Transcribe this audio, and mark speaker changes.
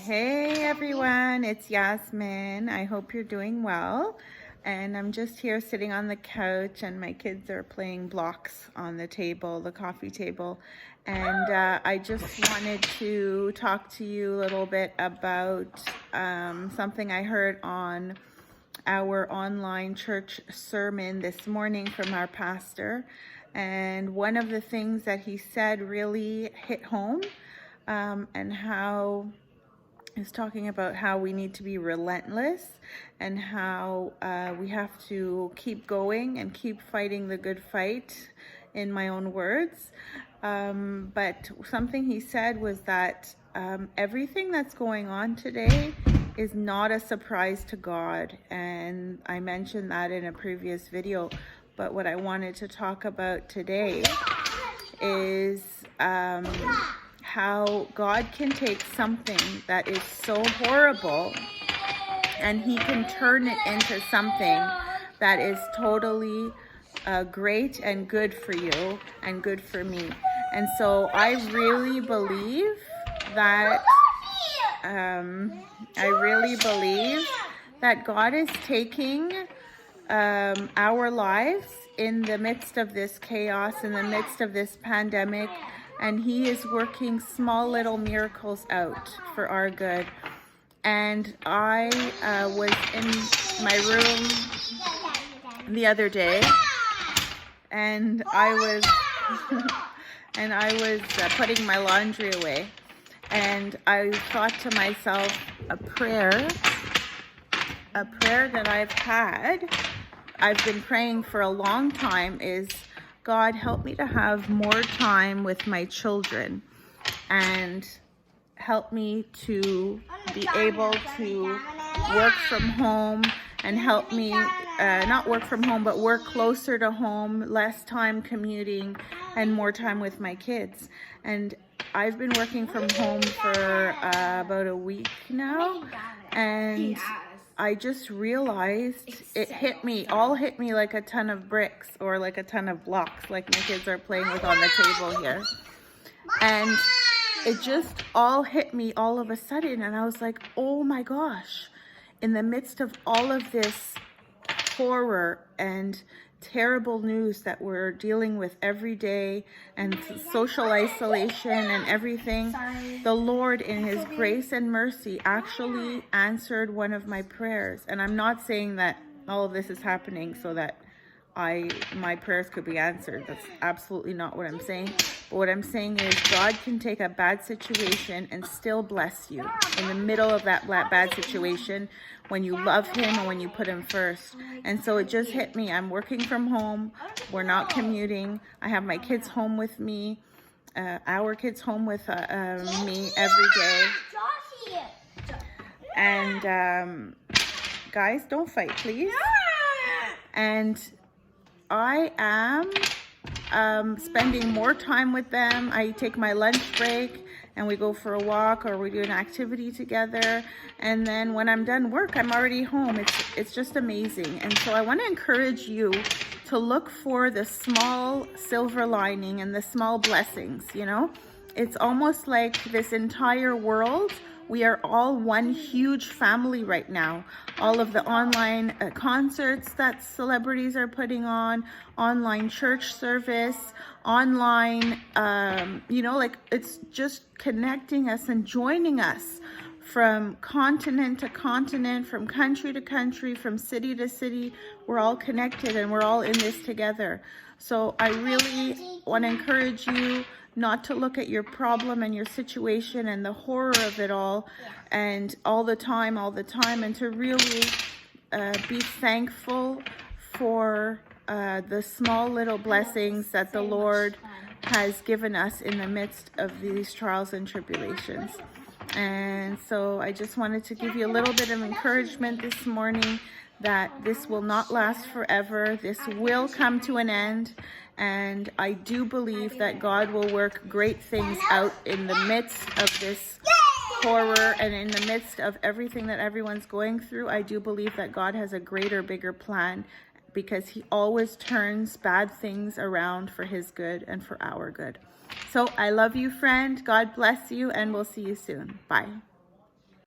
Speaker 1: Hey everyone, it's Yasmin. I hope you're doing well. And I'm just here sitting on the couch and my kids are playing blocks on the table, the coffee table. And I just wanted to talk to you a little bit about something I heard on our online church sermon this morning from our pastor. And one of the things that he said really hit home, and how is talking about how we need to be relentless and how we have to keep going and keep fighting the good fight, in my own words. But something he said was that everything that's going on today is not a surprise to God. And I mentioned that in a previous video. But what I wanted to talk about today is how God can take something that is so horrible and he can turn it into something that is totally great and good for you and good for me. And so I really believe that God is taking our lives in the midst of this chaos, in the midst of this pandemic, and he is working small little miracles out for our good. And I was in my room the other day, and I was putting my laundry away, and I thought to myself, a prayer that I've been praying for a long time is, God, help me to have more time with my children and help me to be able to work from home, and help me not work from home, but work closer to home, less time commuting and more time with my kids. And I've been working from home for about a week now, and I just realized it hit me like a ton of bricks, or like a ton of blocks, like my kids are playing with on the table here. And it just all hit me all of a sudden, and I was like, oh my gosh, in the midst of all of this horror and terrible news that we're dealing with every day, and social isolation and everything, the Lord in his grace and mercy actually answered one of my prayers. And I'm not saying that all of this is happening so that my prayers could be answered. That's absolutely not what I'm saying. But what I'm saying is, God can take a bad situation and still bless you in the middle of that bad situation, when you love him and when you put him first. And so it just hit me. I'm working from home. We're not commuting. I have my kids home with me, our kids home with me every day. And guys, don't fight, please. And I am spending more time with them. I take my lunch break and we go for a walk, or we do an activity together. And then when I'm done work, I'm already home. It's just amazing. And so I want to encourage you to look for the small silver lining and the small blessings, you know? It's almost like this entire world, we are all one huge family right now. All of the online concerts that celebrities are putting on, online church service, online, like it's just connecting us and joining us from continent to continent, from country to country, from city to city. We're all connected and we're all in this together. So I really want to encourage you not to look at your problem and your situation and the horror of it all, and all the time, and to really be thankful for the small little blessings that the Lord has given us in the midst of these trials and tribulations. And so I just wanted to give you a little bit of encouragement this morning, that this will not last forever. This will come to an end. And I do believe that God will work great things out in the midst of this horror and in the midst of everything that everyone's going through. I do believe that God has a greater, bigger plan, because he always turns bad things around for his good and for our good. So I love you, friend. God bless you, and we'll see you soon. Bye.